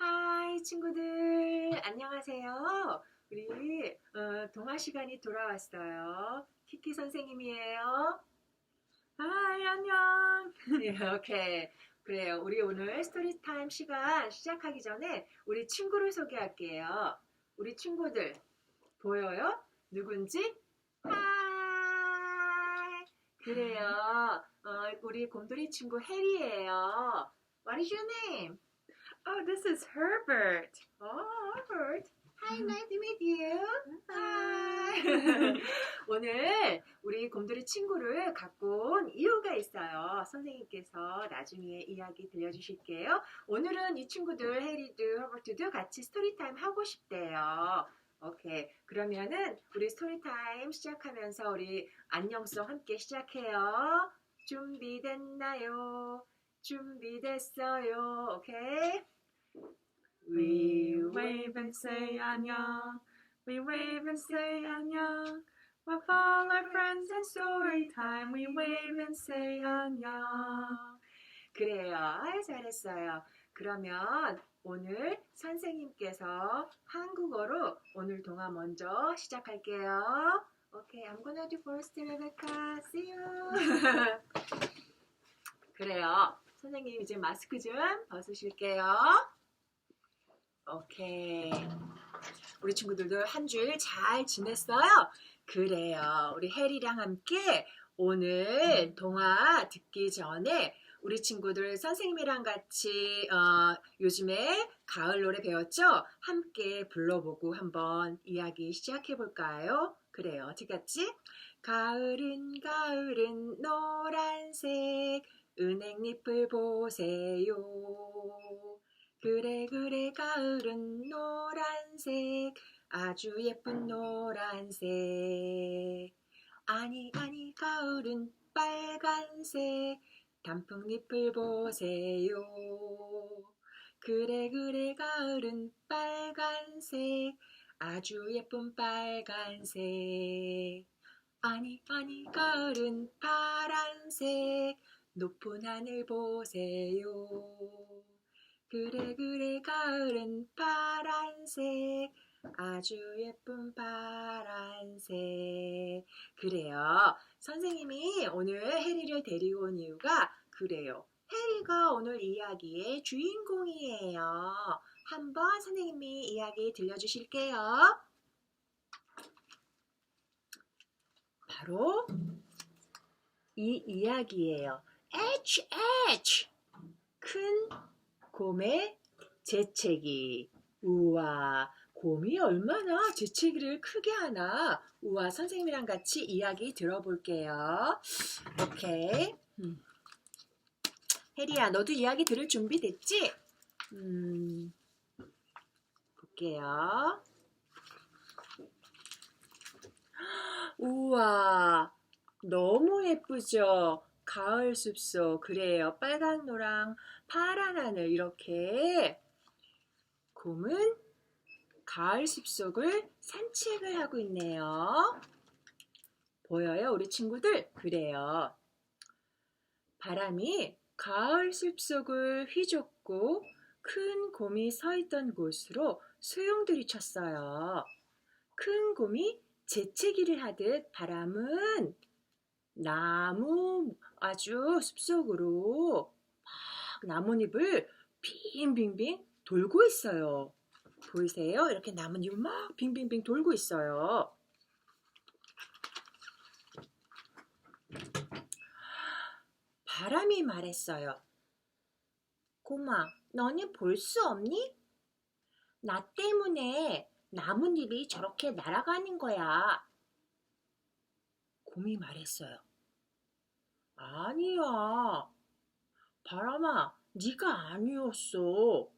하이 친구들 안녕하세요. 우리 동화 시간이 돌아왔어요. 키키 선생님이에요. 하이, 안녕. 이렇게 그래요. 우리 오늘 스토리 타임 시간 시작하기 전에 우리 친구를 소개할게요. 우리 친구들 보여요? 누군지? 하이. 그래요. 우리 곰돌이 친구 해리예요. What is your name? Oh, this is Herbert. Oh, Albert. Hi, nice to meet you. Hi. 오늘 우리 곰돌이 친구를 갖고 온 이유가 있어요. 선생님께서 나중에 이야기 들려주실게요. 오늘은 이 친구들, 해리도, 허버트도 같이 스토리타임 하고 싶대요. 오케이. 그러면은 우리 스토리타임 시작하면서 우리 안녕송 함께 시작해요. 준비됐나요? 준비됐어요. 오케이? We wave and say 안녕. We wave and say 안녕. With all our friends in story time, we wave and say 안녕. 그래요. 아유, 잘했어요. 그러면 오늘 선생님께서 한국어로 오늘 동화 먼저 시작할게요. 오케이, I'm gonna do first, Rebecca. See you. 그래요. 선생님 이제 마스크 좀 벗으실게요. 오케이. 우리 친구들도 한 주일 잘 지냈어요? 그래요. 우리 해리랑 함께 오늘 동화 듣기 전에 우리 친구들 선생님이랑 같이 요즘에 가을 노래 배웠죠? 함께 불러보고 한번 이야기 시작해 볼까요? 그래요. 어떻게 같지? 가을은 가을은 노란색 은행잎을 보세요. 그래 그래 가을은 노란색 아주 예쁜 노란색 아니 아니 가을은 빨간색 단풍잎을 보세요. 그래 그래 가을은 빨간색 아주 예쁜 빨간색 아니 아니 가을은 파란색 높은 하늘 보세요. 그래 그래 가을은 파란색 아주 예쁜 파란색 그래요. 선생님이 오늘 해리를 데리고 온 이유가 그래요. 해리가 오늘 이야기의 주인공이에요. 한번 선생님이 이야기 들려주실게요. 바로 이 이야기예요. H 큰 곰의 재채기. 우와, 곰이 얼마나 재채기를 크게 하나. 우와, 선생님이랑 같이 이야기 들어볼게요. 오케이. 혜리야, 너도 이야기 들을 준비 됐지? 볼게요. 우와, 너무 예쁘죠? 가을 숲속, 그래요. 빨간 노랑 파란 하늘 이렇게 곰은 가을 숲속을 산책을 하고 있네요. 보여요, 우리 친구들? 그래요. 바람이 가을 숲속을 휘젓고 큰 곰이 서 있던 곳으로 소용돌이 쳤어요. 큰 곰이 재채기를 하듯 바람은 나무 아주 숲속으로 막 나뭇잎을 빙빙빙 돌고 있어요. 보이세요? 이렇게 나뭇잎을 막 빙빙빙 돌고 있어요. 바람이 말했어요. 곰아, 너는 볼 수 없니? 나 때문에 나뭇잎이 저렇게 날아가는 거야. 곰이 말했어요. 아니야. 바람아, 네가 아니었어.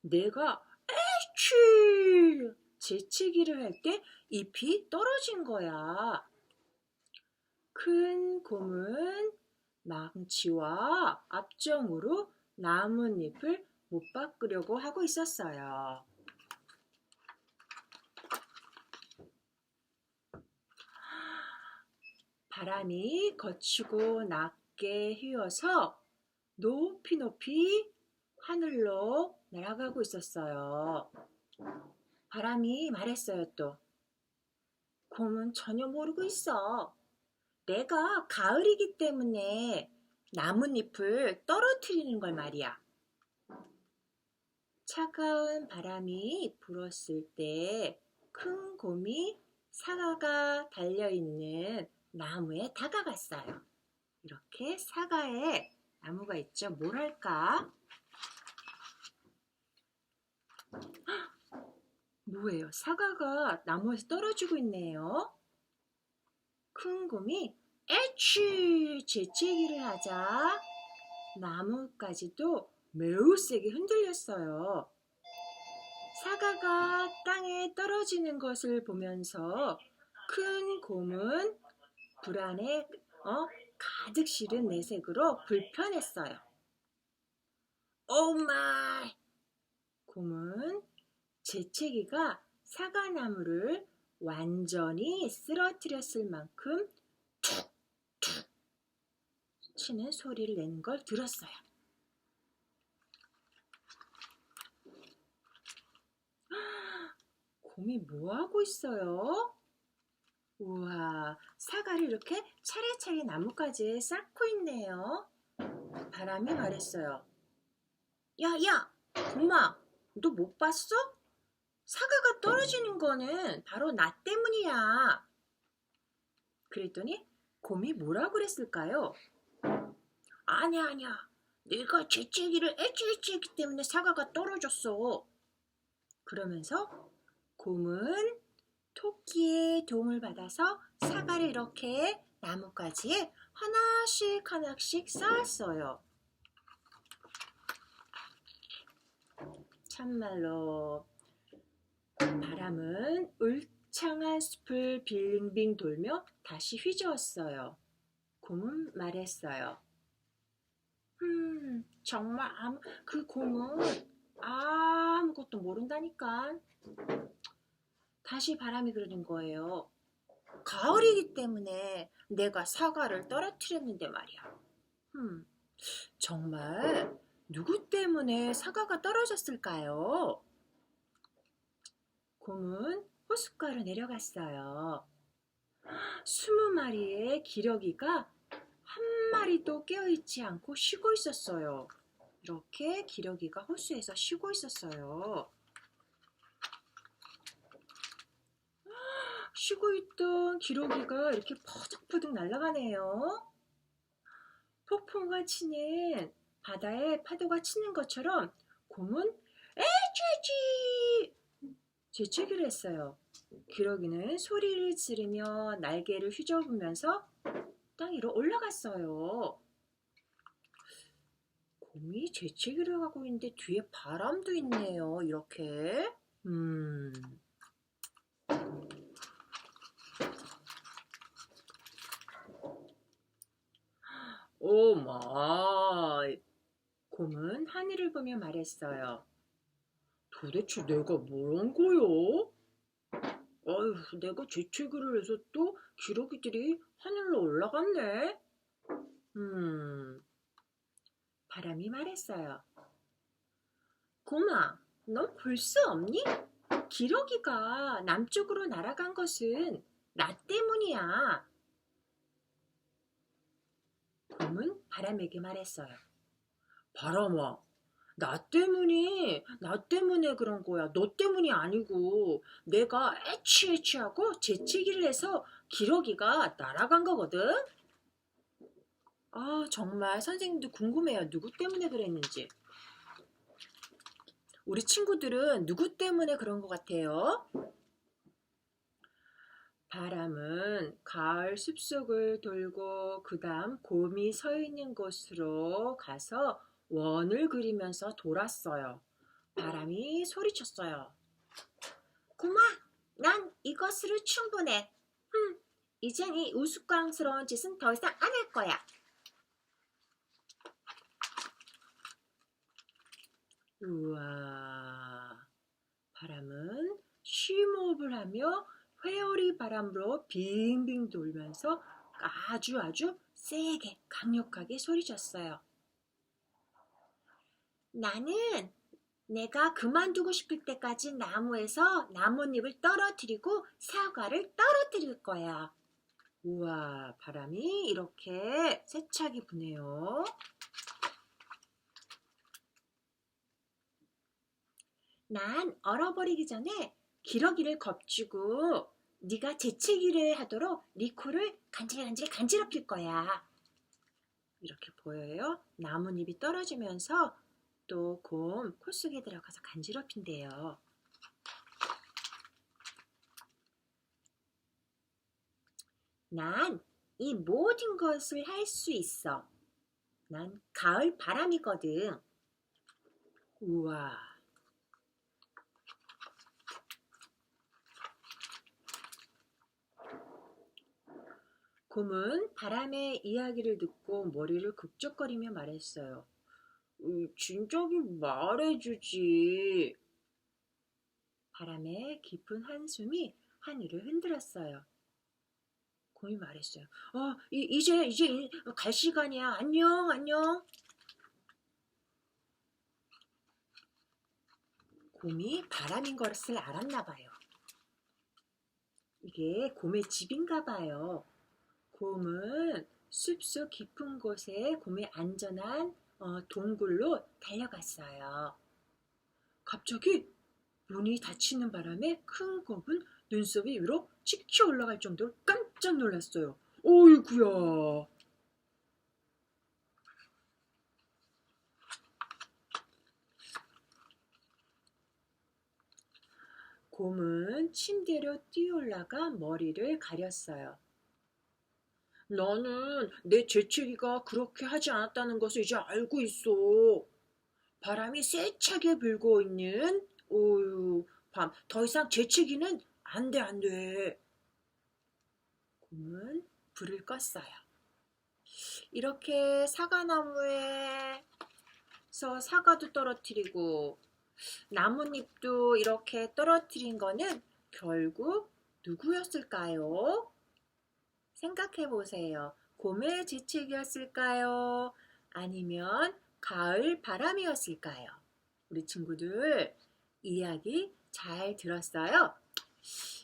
내가 에취 재채기를 할 때 잎이 떨어진 거야. 큰 곰은 망치와 압정으로 나뭇잎을 못 바꾸려고 하고 있었어요. 바람이 거치고 낮게 휘어서 높이 높이 하늘로 날아가고 있었어요. 바람이 말했어요 또. 곰은 전혀 모르고 있어. 내가 가을이기 때문에 나뭇잎을 떨어뜨리는 걸 말이야. 차가운 바람이 불었을 때 큰 곰이 사과가 달려있는 나무에 다가갔어요. 이렇게 사과에 나무가 있죠. 뭘 할까? 뭐예요? 사과가 나무에서 떨어지고 있네요. 큰 곰이 에취 재채기를 하자 나무까지도 매우 세게 흔들렸어요. 사과가 땅에 떨어지는 것을 보면서 큰 곰은 불안에 가득 실은 내색으로 불편했어요. 오 마이! 곰은 재채기가 사과나무를 완전히 쓰러뜨렸을 만큼 툭툭 치는 소리를 내는 걸 들었어요. 곰이 뭐하고 있어요? 우와, 사과를 이렇게 차례차례 나뭇가지에 쌓고 있네요. 바람이 말했어요. 야, 곰아, 너 못 봤어? 사과가 떨어지는 거는 바로 나 때문이야. 그랬더니 곰이 뭐라고 그랬을까요? 아니야. 내가 재채기를 했기 때문에 사과가 떨어졌어. 그러면서 곰은 토끼의 도움을 받아서 사과를 이렇게 나뭇가지에 하나씩 쌓았어요. 참말로 바람은 울창한 숲을 빙빙 돌며 다시 휘저었어요. 곰은 말했어요. 정말 그 곰은 아무것도 모른다니까. 다시 바람이 그러는 거예요. 가을이기 때문에 내가 사과를 떨어뜨렸는데 말이야. 정말 누구 때문에 사과가 떨어졌을까요? 곰은 호숫가로 내려갔어요. 20마리의 기러기가 한 마리도 깨어있지 않고 쉬고 있었어요. 이렇게 기러기가 호수에서 쉬고 있었어요. 쉬고 있던 기러기가 이렇게 퍼득퍼득 날아가네요. 폭풍과 치는 바다에 파도가 치는 것처럼 곰은 에취취 재채기를 했어요. 기러기는 소리를 지르며 날개를 휘저으면서 땅 위로 올라갔어요. 곰이 재채기를 하고 있는데 뒤에 바람도 있네요. 이렇게. 오 마이. 곰은 하늘을 보며 말했어요. 도대체 내가 뭘 한 거요? 아휴, 내가 재채기를 해서 또 기러기들이 하늘로 올라갔네. 바람이 말했어요. 곰아, 넌 볼 수 없니? 기러기가 남쪽으로 날아간 것은 나 때문이야. 곰은 바람에게 말했어요. 바람아, 나 때문에 그런 거야. 너 때문이 아니고 내가 애취하고 재채기를 해서 기러기가 날아간 거거든. 정말 선생님도 궁금해요. 누구 때문에 그랬는지. 우리 친구들은 누구 때문에 그런 것 같아요? 바람은 가을 숲속을 돌고 그 다음 곰이 서 있는 곳으로 가서 원을 그리면서 돌았어요. 바람이 소리쳤어요. 곰아, 난 이것으로 충분해. 이젠 이 우스꽝스러운 짓은 더 이상 안 할 거야. 우와, 바람은 쉼호흡을 하며 회오리 바람으로 빙빙 돌면서 아주 세게 강력하게 소리쳤어요. 나는 내가 그만두고 싶을 때까지 나무에서 나뭇잎을 떨어뜨리고 사과를 떨어뜨릴 거야. 우와, 바람이 이렇게 세차게 부네요. 난 얼어버리기 전에 기러기를 겁주고 네가 재채기를 하도록 네 코를 간질간질 간지럽힐 거야. 이렇게 보여요? 나뭇잎이 떨어지면서 또 곰 코 속에 들어가서 간지럽힌대요. 난 이 모든 것을 할 수 있어. 난 가을 바람이거든. 우와. 곰은 바람의 이야기를 듣고 머리를 극적거리며 말했어요. 진작에 말해주지. 바람의 깊은 한숨이 하늘을 흔들었어요. 곰이 말했어요. 이제 갈 시간이야. 안녕, 안녕. 곰이 바람인 것을 알았나 봐요. 이게 곰의 집인가 봐요. 곰은 숲속 깊은 곳에 곰의 안전한 동굴로 달려갔어요. 갑자기 문이 닫히는 바람에 큰 곰은 눈썹이 위로 치켜 올라갈 정도로 깜짝 놀랐어요. 어이구야. 곰은 침대로 뛰어올라가 머리를 가렸어요. 나는 내 재채기가 그렇게 하지 않았다는 것을 이제 알고 있어. 바람이 세차게 불고 있는 밤. 더 이상 재채기는 안 돼, 안 돼. 곰은 불을 껐어요. 이렇게 사과나무에서 사과도 떨어뜨리고 나뭇잎도 이렇게 떨어뜨린 거는 결국 누구였을까요? 생각해 보세요. 곰의 재채기였을까요? 아니면 가을 바람이었을까요? 우리 친구들 이야기 잘 들었어요?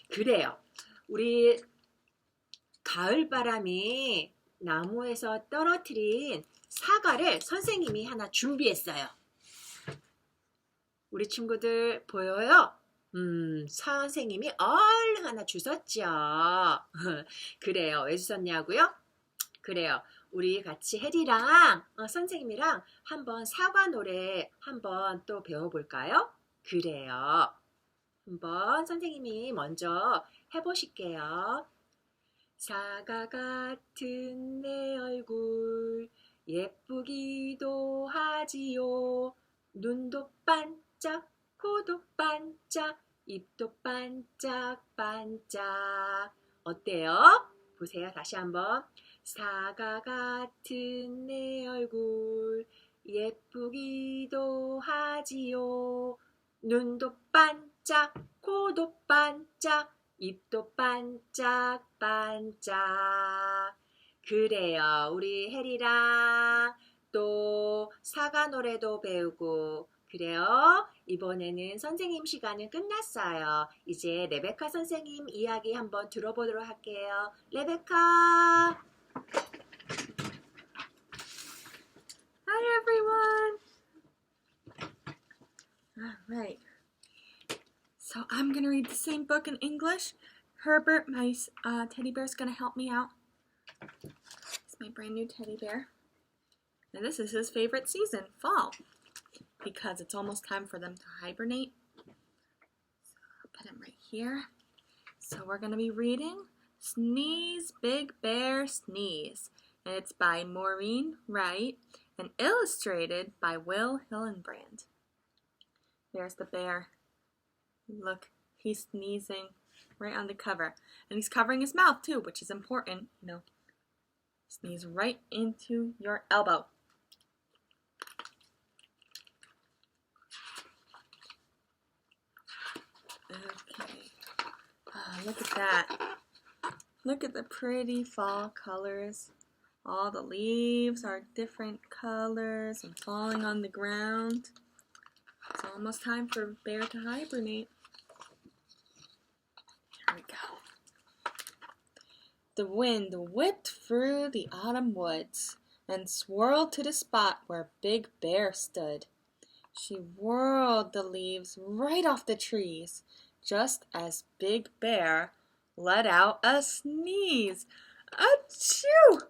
그래요. 우리 가을 바람이 나무에서 떨어뜨린 사과를 선생님이 하나 준비했어요. 우리 친구들 보여요? 선생님이 얼른 하나 주셨죠. 그래요. 왜 주셨냐고요? 그래요. 우리 같이 혜리랑 선생님이랑 한번 사과 노래 한번 또 배워볼까요? 그래요. 한번 선생님이 먼저 해보실게요. 사과 같은 내 얼굴 예쁘기도 하지요. 눈도 반짝, 코도 반짝, 입도 반짝반짝. 어때요? 보세요. 다시 한번. 사과 같은 내 얼굴 예쁘기도 하지요. 눈도 반짝, 코도 반짝, 입도 반짝반짝. 그래요. 우리 혜리랑 또 사과 노래도 배우고 그래요. 이번에는 선생님 시간은 끝났어요. 이제 레베카 선생님 이야기 한번 들어보도록 할게요. 레베카. Hi everyone! Alright. So I'm going to read the same book in English. Herbert, my teddy bear, is going to help me out. It's my brand new teddy bear. And this is his favorite season, fall. Because it's almost time for them to hibernate. So I'll put him right here. So we're going to be reading Sneeze, Big Bear, Sneeze. And it's by Maureen Wright and illustrated by Will Hillenbrand. There's the bear. Look, he's sneezing right on the cover. And he's covering his mouth too, which is important. You know, sneeze right into your elbow. Okay. Oh, look at that. Look at the pretty fall colors. All the leaves are different colors and falling on the ground. It's almost time for Bear to hibernate. Here we go. The wind whipped through the autumn woods and swirled to the spot where Big Bear stood. She whirled the leaves right off the trees, just as Big Bear let out a sneeze. Achoo!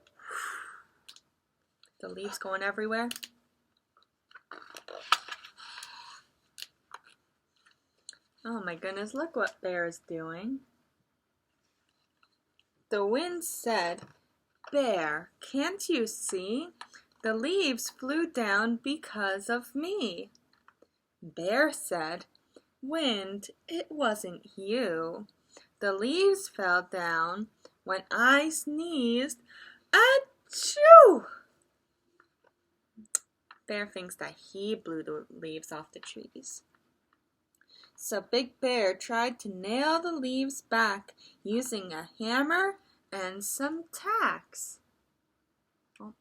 The leaves going everywhere. Oh my goodness, look what Bear is doing. The wind said, "Bear, can't you see? The leaves flew down because of me." Bear said, "Wind, it wasn't you. The leaves fell down when I sneezed. Achoo!" Bear thinks that he blew the leaves off the trees. So Big Bear tried to nail the leaves back using a hammer and some tacks. Oh.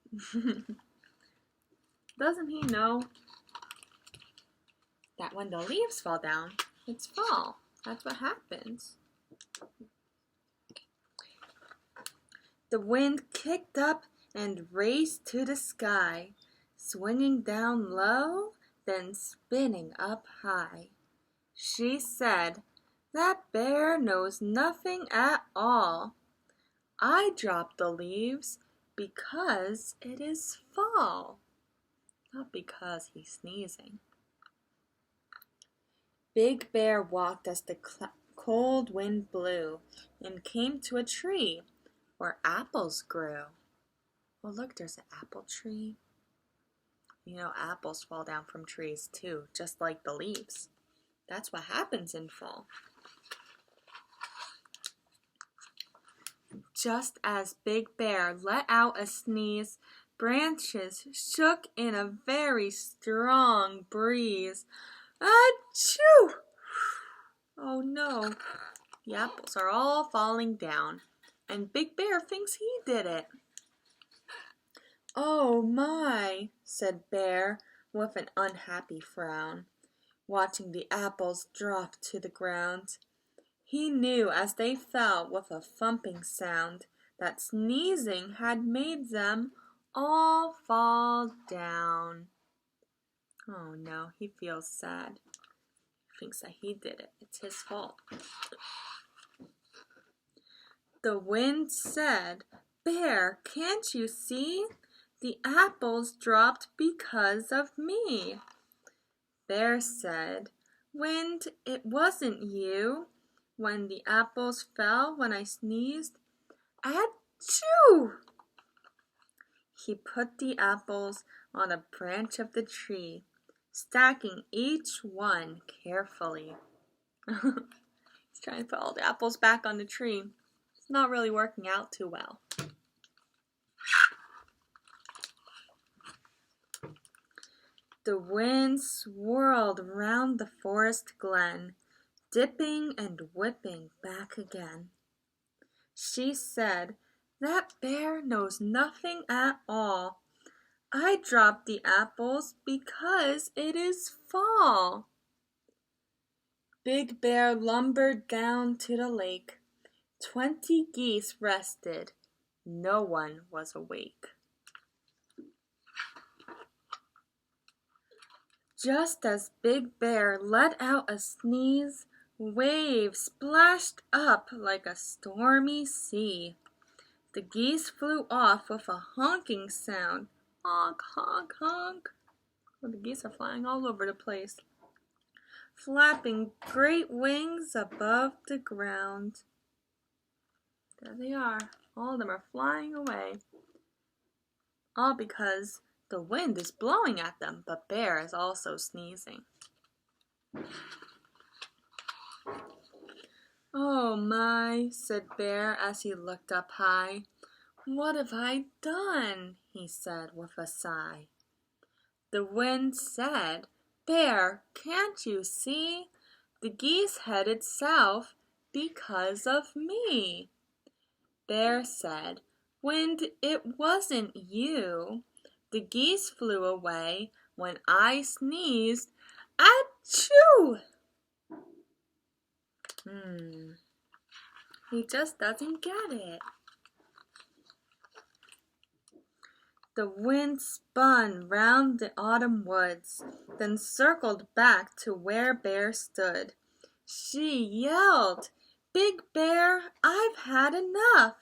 Doesn't he know that when the leaves fall down, it's fall? That's what happens. The wind kicked up and raced to the sky, swinging down low, then spinning up high. She said, "That bear knows nothing at all. I dropped the leaves because it is fall, not because he's sneezing." Big Bear walked as the cold wind blew and came to a tree where apples grew. Oh, look, there's an apple tree. You know, apples fall down from trees too, just like the leaves. That's what happens in fall. Just as Big Bear let out a sneeze, branches shook in a very strong breeze. Achoo! Oh no, the apples are all falling down, and Big Bear thinks he did it. "Oh my," said Bear with an unhappy frown, watching the apples drop to the ground. He knew as they fell with a thumping sound that sneezing had made them all fall down. Oh no, he feels sad. He thinks that he did it. It's his fault. The wind said, "Bear, can't you see? The apples dropped because of me." Bear said, "Wind, it wasn't you. When the apples fell when I sneezed. Achoo!" He put the apples on a branch of the tree, stacking each one carefully. He's trying to put all the apples back on the tree. It's not really working out too well. The wind swirled round the forest glen, dipping and whipping back again. She said, "That bear knows nothing at all. I dropped the apples because it is fall." Big Bear lumbered down to the lake. 20 geese rested. No one was awake. Just as Big Bear let out a sneeze, waves splashed up like a stormy sea. The geese flew off with a honking sound. Honk, honk, honk. Well, the geese are flying all over the place, flapping great wings above the ground. There they are. All of them are flying away. All because the wind is blowing at them, but Bear is also sneezing. "Oh my," said Bear as he looked up high. "What have I done?" he said with a sigh. The wind said, "Bear, can't you see? The geese headed south because of me." Bear said, "Wind, it wasn't you. The geese flew away when I sneezed. Achoo! He just doesn't get it. The wind spun round the autumn woods, then circled back to where Bear stood. She yelled, "Big Bear, I've had enough.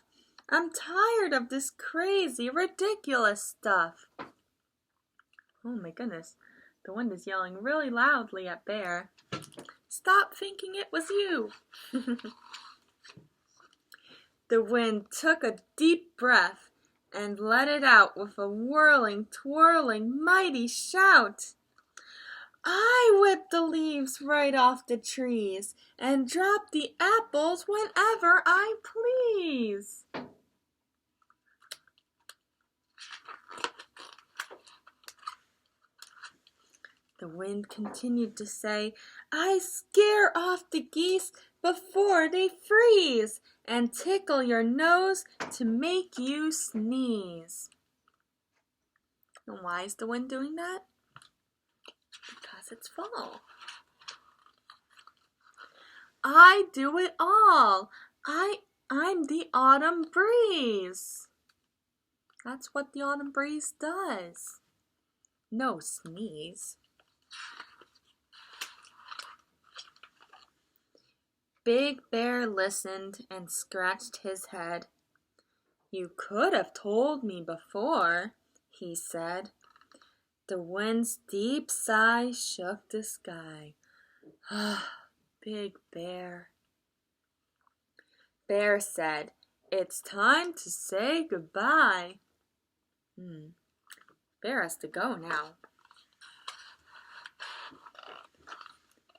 I'm tired of this crazy, ridiculous stuff." Oh my goodness, the wind is yelling really loudly at Bear. Stop thinking it was you. The wind took a deep breath and let it out with a whirling, twirling, mighty shout. I whip the leaves right off the trees and drop the apples whenever I please. The wind continued to say, I scare off the geese before they freeze and tickle your nose to make you sneeze. And why is the wind doing that? Because it's fall. I do it all. I'm the autumn breeze. That's what the autumn breeze does. No sneeze. Big Bear listened and scratched his head. You could have told me before, he said. The wind's deep sigh shook the sky. Ah, Big Bear. Bear said, It's time to say goodbye. Bear has to go now.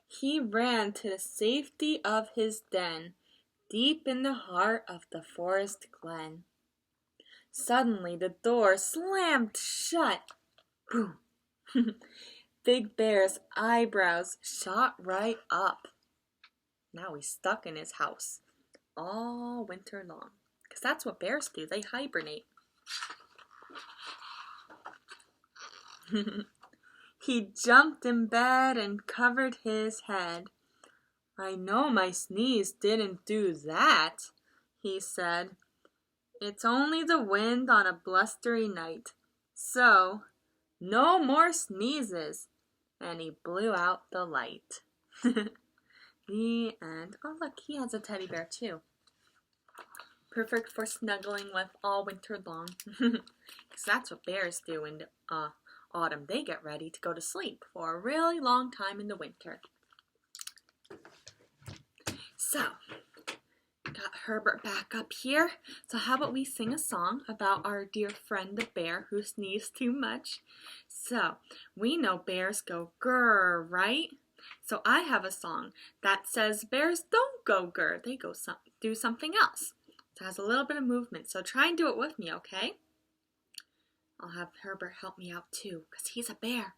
He ran to the safety of his den, deep in the heart of the forest glen. Suddenly the door slammed shut. Boom! Big Bear's eyebrows shot right up. Now he's stuck in his house all winter long. Because that's what bears do. They hibernate. He jumped in bed and covered his head. I know my sneeze didn't do that, he said. It's only the wind on a blustery night. So, no more sneezes. And he blew out the light. The end. Oh, look, he has a teddy bear too. Perfect for snuggling with all winter long. Because that's what bears do in autumn. They get ready to go to sleep for a really long time in the winter. So, got Herbert back up here. So how about we sing a song about our dear friend the bear who sneezed too much. So, we know bears go grrr, right? So I have a song that says bears don't go grrr. They go do something else. So it has a little bit of movement. So try and do it with me, okay? I'll have Herbert help me out too, because he's a bear.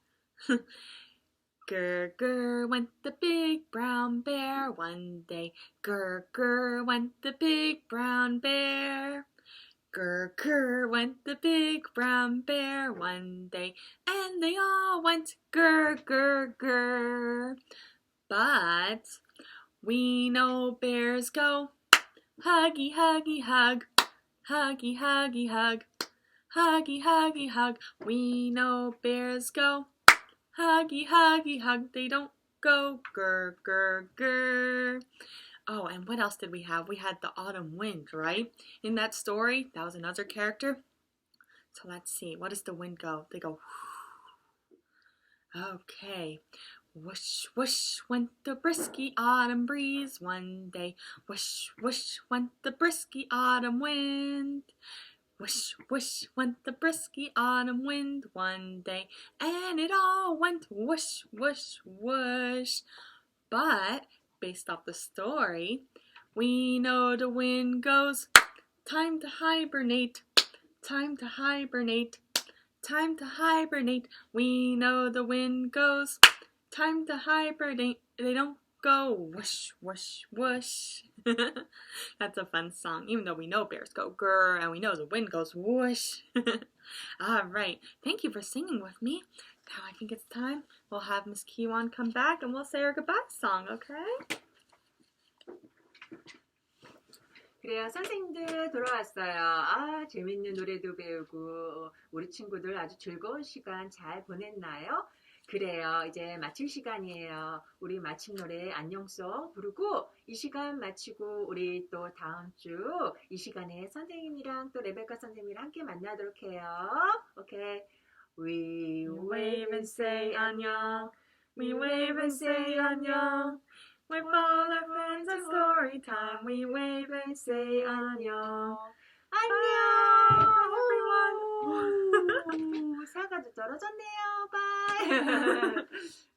Grr, grr, went the big brown bear one day. Grr, grr, went the big brown bear. Grr, grr, went the big brown bear one day. And they all went grr, grr, grr. But we know bears go huggy, huggy, hug. Huggy, huggy, hug. Huggy, huggy, hug. We know bears go huggy, huggy, hug. They don't go grr, grr, grr. Oh, and what else did we have? We had the autumn wind, right? In that story, that was another character. So let's see. What does the wind go? They go okay. Whoosh, whoosh, went the brisky autumn breeze one day. Whoosh, whoosh, went the brisky autumn wind. Whoosh, whoosh, went the brisky autumn wind one day, and it all went whoosh, whoosh, whoosh. But, based off the story, we know the wind goes, time to hibernate, time to hibernate, time to hibernate. We know the wind goes, time to hibernate. They don't go whoosh, whoosh, whoosh. That's a fun song, even though we know bears go grrr and we know the wind goes whoosh. All right, thank you for singing with me. Now I think it's time. We'll have Miss Kiwon come back and we'll say our goodbye song, okay? 그래요. 선생님들 돌아왔어요. 아, 재밌는 노래도 배우고 우리 친구들 아주 즐거운 시간 잘 보냈나요? 그래요. 이제 마칠 시간이에요. 우리 마침 노래 안녕송 부르고 이 시간 마치고 우리 또 다음 주 이 시간에 선생님이랑 또 레베카 선생님이랑 함께 만나도록 해요. 오케이. We wave and say 안녕. We wave and say 안녕. With all our friends at story time, we wave and say 안녕. 안녕. Bye, everyone. 오, 사과도 떨어졌네요. 바이.